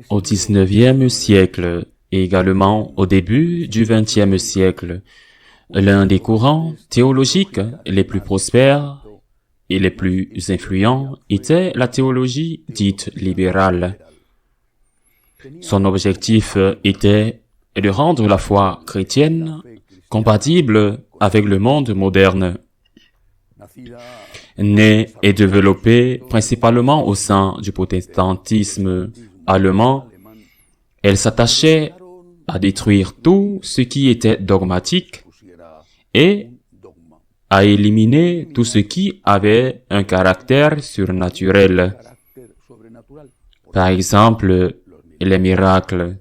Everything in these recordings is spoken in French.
Au XIXe siècle et également au début du XXe siècle, l'un des courants théologiques les plus prospères et les plus influents était la théologie dite libérale. Son objectif était de rendre la foi chrétienne compatible avec le monde moderne. Née et développée principalement au sein du protestantisme allemand, elle s'attachait à détruire tout ce qui était dogmatique et à éliminer tout ce qui avait un caractère surnaturel. Par exemple, les miracles.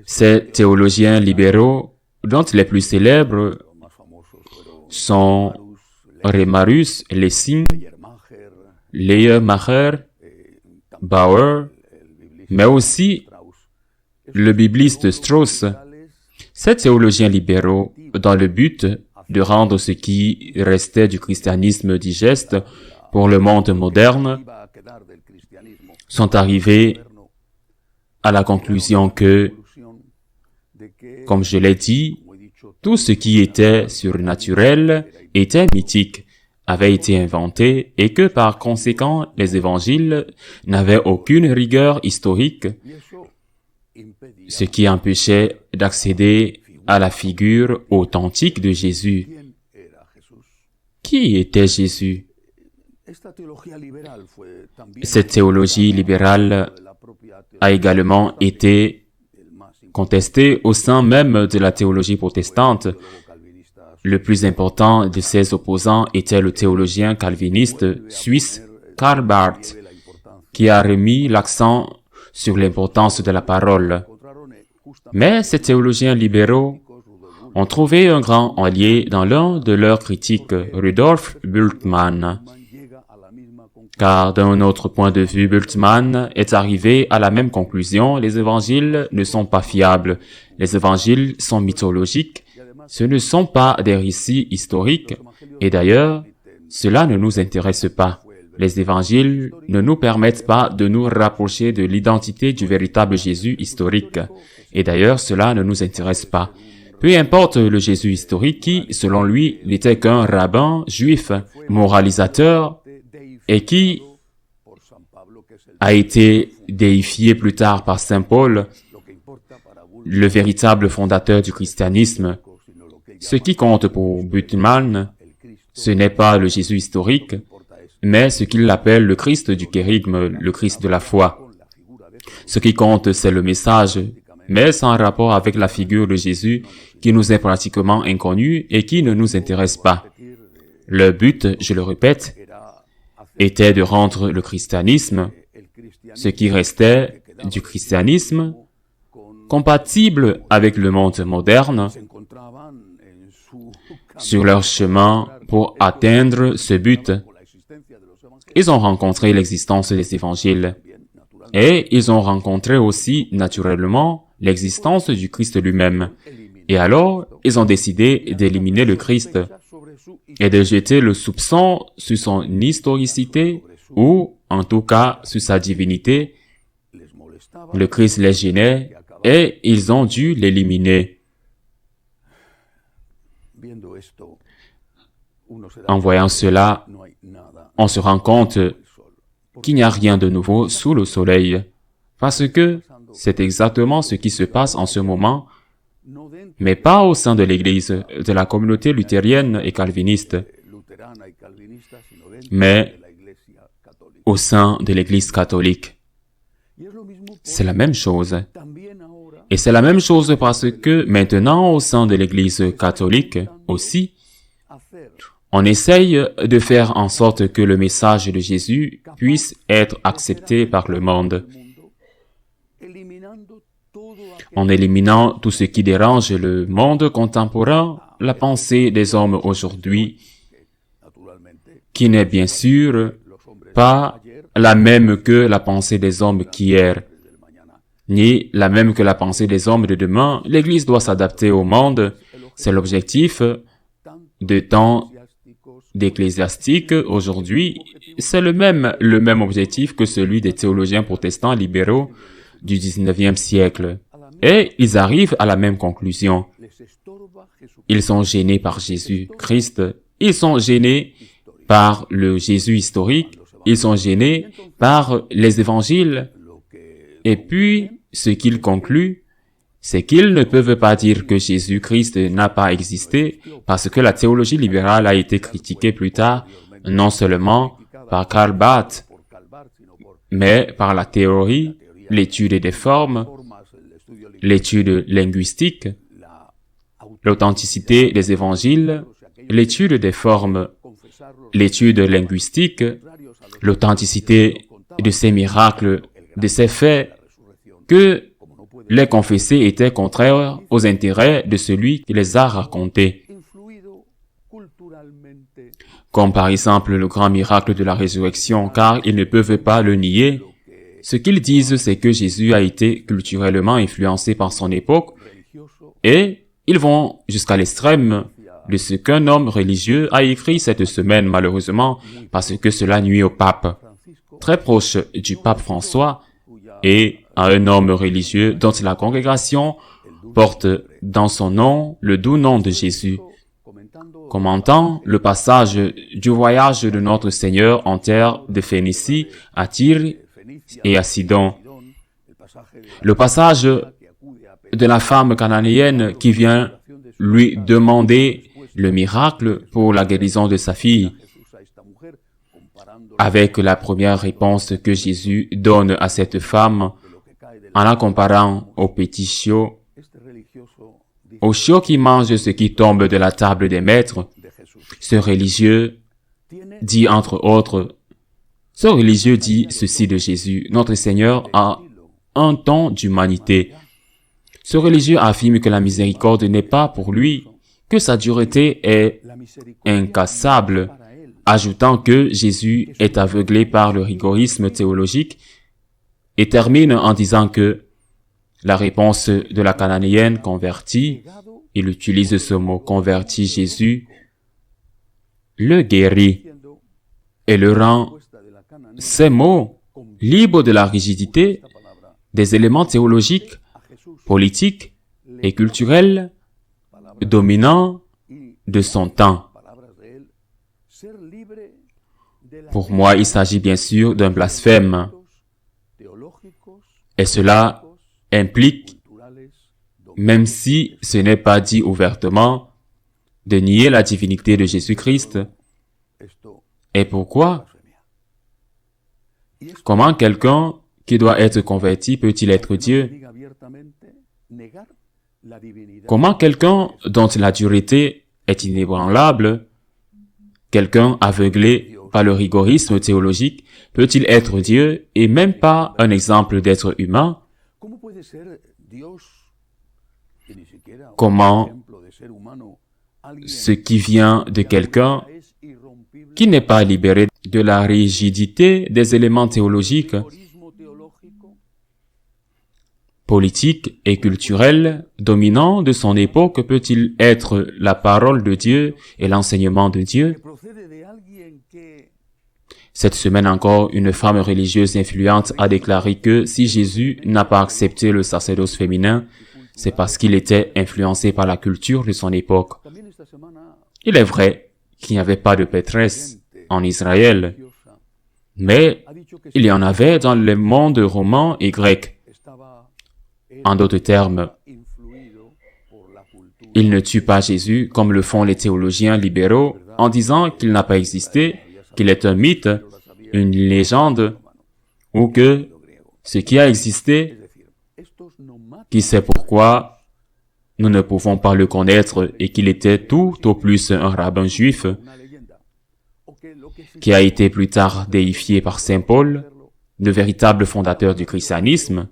Ces théologiens libéraux, dont les plus célèbres sont Reimarus, Lessing, Schleiermacher, Bauer, mais aussi le bibliste Strauss. Ces théologiens libéraux, dans le but de rendre ce qui restait du christianisme digeste pour le monde moderne, sont arrivés à la conclusion que, comme je l'ai dit, tout ce qui était surnaturel était mythique, avait été inventé et que par conséquent les évangiles n'avaient aucune rigueur historique, ce qui empêchait d'accéder à la figure authentique de Jésus. Qui était Jésus? Cette théologie libérale a également été contestée au sein même de la théologie protestante. Le plus important de ses opposants était le théologien calviniste suisse Karl Barth, qui a remis l'accent sur l'importance de la parole. Mais ces théologiens libéraux ont trouvé un grand allié dans l'un de leurs critiques, Rudolf Bultmann. Car d'un autre point de vue, Bultmann est arrivé à la même conclusion: les évangiles ne sont pas fiables, les évangiles sont mythologiques, ce ne sont pas des récits historiques, et d'ailleurs, cela ne nous intéresse pas. Les évangiles ne nous permettent pas de nous rapprocher de l'identité du véritable Jésus historique, et d'ailleurs, cela ne nous intéresse pas. Peu importe le Jésus historique qui, selon lui, n'était qu'un rabbin juif, moralisateur, et qui a été déifié plus tard par saint Paul, le véritable fondateur du christianisme. Ce qui compte pour Bultmann, ce n'est pas le Jésus historique, mais ce qu'il appelle le Christ du kérigme, le Christ de la foi. Ce qui compte, c'est le message, mais sans rapport avec la figure de Jésus qui nous est pratiquement inconnue et qui ne nous intéresse pas. Le but, je le répète, était de rendre le christianisme, ce qui restait du christianisme, compatible avec le monde moderne. Sur leur chemin pour atteindre ce but, ils ont rencontré l'existence des évangiles et ils ont rencontré aussi naturellement l'existence du Christ lui-même. Et alors, ils ont décidé d'éliminer le Christ et de jeter le soupçon sur son historicité ou, en tout cas, sur sa divinité. Le Christ les gênait et ils ont dû l'éliminer. En voyant cela, on se rend compte qu'il n'y a rien de nouveau sous le soleil, parce que c'est exactement ce qui se passe en ce moment, mais pas au sein de l'Église, de la communauté luthérienne et calviniste, mais au sein de l'Église catholique. C'est la même chose. Et c'est la même chose parce que maintenant, au sein de l'Église catholique aussi, on essaye de faire en sorte que le message de Jésus puisse être accepté par le monde, en éliminant tout ce qui dérange le monde contemporain, la pensée des hommes aujourd'hui, qui n'est bien sûr pas la même que la pensée des hommes qu'hier, ni la même que la pensée des hommes de demain. L'Église doit s'adapter au monde, c'est l'objectif de tant d'ecclésiastique aujourd'hui, c'est le même objectif que celui des théologiens protestants libéraux du 19e siècle. Et ils arrivent à la même conclusion. Ils sont gênés par Jésus-Christ. Ils sont gênés par le Jésus historique. Ils sont gênés par les évangiles. Et puis, ce qu'ils concluent, c'est qu'ils ne peuvent pas dire que Jésus-Christ n'a pas existé parce que la théologie libérale a été critiquée plus tard, non seulement par Karl Barth, mais par la théorie, l'étude des formes, l'étude linguistique, l'authenticité des évangiles, l'étude des formes, l'étude linguistique, l'authenticité de ces miracles, de ces faits, que les confessés étaient contraires aux intérêts de celui qui les a racontés. Comme par exemple le grand miracle de la résurrection, car ils ne peuvent pas le nier. Ce qu'ils disent, c'est que Jésus a été culturellement influencé par son époque, et ils vont jusqu'à l'extrême de ce qu'un homme religieux a écrit cette semaine, malheureusement, parce que cela nuit au pape, très proche du pape François, et à un homme religieux dont la congrégation porte dans son nom le doux nom de Jésus. Commentant le passage du voyage de notre Seigneur en terre de Phénicie, à Tyr et à Sidon, le passage de la femme cananéenne qui vient lui demander le miracle pour la guérison de sa fille, avec la première réponse que Jésus donne à cette femme en la comparant au petit chiot, au chiot qui mange ce qui tombe de la table des maîtres. Ce religieux dit ceci de Jésus: notre Seigneur a un ton d'humanité. Ce religieux affirme que la miséricorde n'est pas pour lui, que sa dureté est incassable, ajoutant que Jésus est aveuglé par le rigorisme théologique, et termine en disant que la réponse de la cananéenne convertie, il utilise ce mot converti, Jésus le guérit et le rend, ces mots, libres de la rigidité des éléments théologiques, politiques et culturels dominants de son temps. Pour moi, il s'agit bien sûr d'un blasphème. Et cela implique, même si ce n'est pas dit ouvertement, de nier la divinité de Jésus-Christ. Et pourquoi? Comment quelqu'un qui doit être converti peut-il être Dieu? Comment quelqu'un dont la dureté est inébranlable, quelqu'un aveuglé par le rigorisme théologique, peut-il être Dieu et même pas un exemple d'être humain? Comment ce qui vient de quelqu'un qui n'est pas libéré de la rigidité des éléments théologiques, politiques et culturels dominants de son époque peut-il être la parole de Dieu et l'enseignement de Dieu? Cette semaine encore, une femme religieuse influente a déclaré que si Jésus n'a pas accepté le sacerdoce féminin, c'est parce qu'il était influencé par la culture de son époque. Il est vrai qu'il n'y avait pas de prêtresse en Israël, mais il y en avait dans le monde roman et grec. En d'autres termes, il ne tue pas Jésus comme le font les théologiens libéraux en disant qu'il n'a pas existé, qu'il est un mythe, une légende, ou que ce qui a existé, qui sait pourquoi nous ne pouvons pas le connaître et qu'il était tout au plus un rabbin juif qui a été plus tard déifié par Saint Paul, le véritable fondateur du christianisme.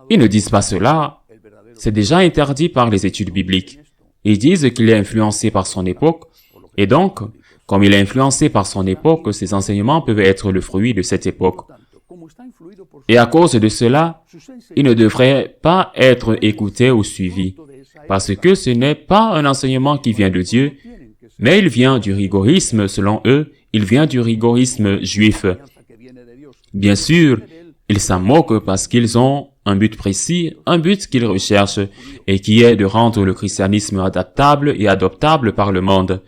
Ils ne disent pas cela, c'est déjà interdit par les études bibliques. Ils disent qu'il est influencé par son époque, et donc, comme il est influencé par son époque, ses enseignements peuvent être le fruit de cette époque. Et à cause de cela, il ne devrait pas être écouté ou suivi, parce que ce n'est pas un enseignement qui vient de Dieu, Mais il vient du rigorisme, selon eux, il vient du rigorisme juif. Bien sûr, ils s'en moquent parce qu'ils ont un but précis, un but qu'ils recherchent, et qui est de rendre le christianisme adaptable et adoptable par le monde.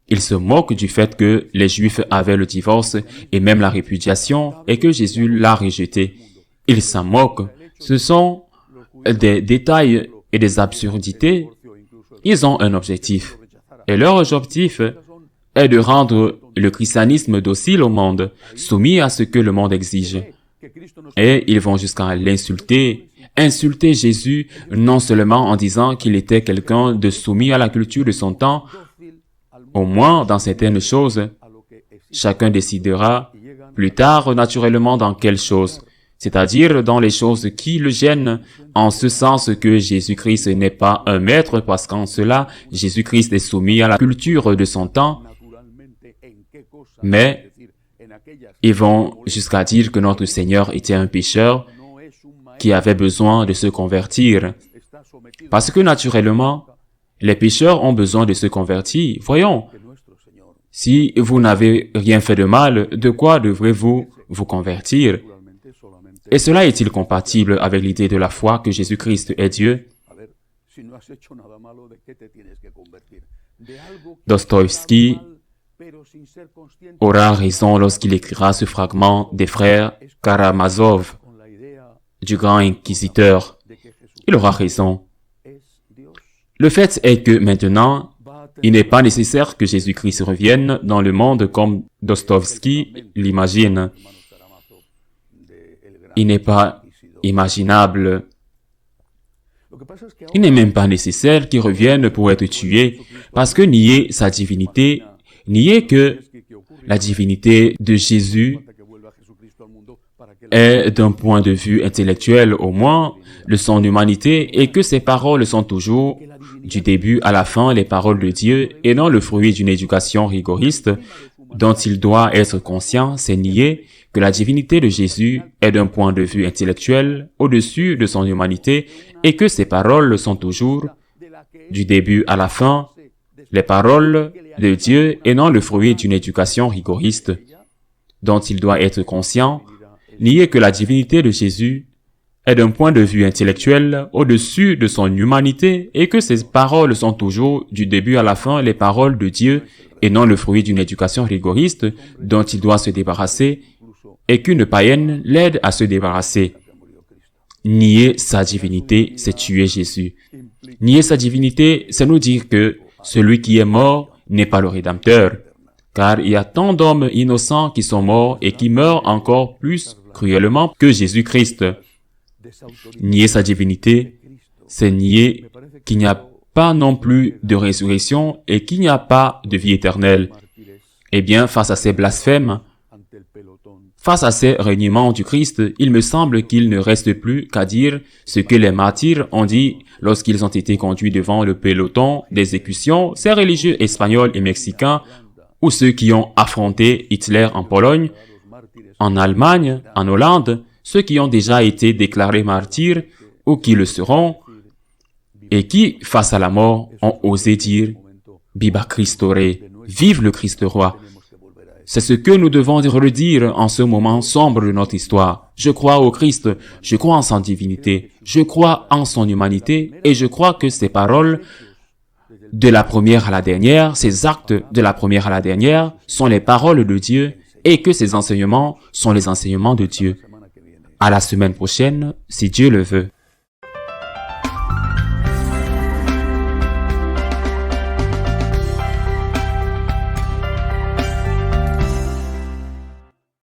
Ils se moquent du fait que les Juifs avaient le divorce et même la répudiation et que Jésus l'a rejeté. Ils s'en moquent. Ce sont des détails et des absurdités. Ils ont un objectif. Et leur objectif est de rendre le christianisme docile au monde, soumis à ce que le monde exige. Et ils vont jusqu'à l'insulter, insulter Jésus non seulement en disant qu'il était quelqu'un de soumis à la culture de son temps, au moins dans certaines choses, chacun décidera plus tard naturellement dans quelles choses, c'est-à-dire dans les choses qui le gênent, en ce sens que Jésus-Christ n'est pas un maître, parce qu'en cela, Jésus-Christ est soumis à la culture de son temps, mais ils vont jusqu'à dire que notre Seigneur était un pécheur qui avait besoin de se convertir. Parce que naturellement, les pécheurs ont besoin de se convertir. Voyons, si vous n'avez rien fait de mal, de quoi devrez-vous vous convertir? Et cela est-il compatible avec l'idée de la foi que Jésus-Christ est Dieu? Dostoïevski aura raison lorsqu'il écrira ce fragment des frères Karamazov, du grand inquisiteur. Il aura raison. Le fait est que maintenant, il n'est pas nécessaire que Jésus-Christ revienne dans le monde comme Dostoïevski l'imagine. Il n'est pas imaginable. Il n'est même pas nécessaire qu'il revienne pour être tué, parce que nier sa divinité, nier que la divinité de Jésus est d'un point de vue intellectuel au moins de son humanité et que ses paroles sont toujours, du début à la fin, les paroles de Dieu et non le fruit d'une éducation rigoriste dont il doit être conscient, c'est nier que la divinité de Jésus est d'un point de vue intellectuel au-dessus de son humanité et que ses paroles sont toujours, du début à la fin, les paroles de Dieu et non le fruit d'une éducation rigoriste dont il doit être conscient, nier que la divinité de Jésus est d'un point de vue intellectuel au-dessus de son humanité et que ses paroles sont toujours, du début à la fin, les paroles de Dieu et non le fruit d'une éducation rigoriste dont il doit se débarrasser et qu'une païenne l'aide à se débarrasser. Nier sa divinité, c'est tuer Jésus. Nier sa divinité, c'est nous dire que celui qui est mort n'est pas le Rédempteur, car il y a tant d'hommes innocents qui sont morts et qui meurent encore plus cruellement que Jésus-Christ. Nier sa divinité, c'est nier qu'il n'y a pas non plus de résurrection et qu'il n'y a pas de vie éternelle. Eh bien, face à ces blasphèmes, face à ces reniements du Christ, il me semble qu'il ne reste plus qu'à dire ce que les martyrs ont dit lorsqu'ils ont été conduits devant le peloton d'exécution, ces religieux espagnols et mexicains, ou ceux qui ont affronté Hitler en Pologne, en Allemagne, en Hollande, ceux qui ont déjà été déclarés martyrs ou qui le seront, et qui, face à la mort, ont osé dire « Viva Cristo Rey », vive le Christ roi. C'est ce que nous devons redire en ce moment sombre de notre histoire. Je crois au Christ, je crois en sa divinité, je crois en son humanité, et je crois que ses paroles, de la première à la dernière, ses actes de la première à la dernière, sont les paroles de Dieu, et que ses enseignements sont les enseignements de Dieu. À la semaine prochaine, si Dieu le veut.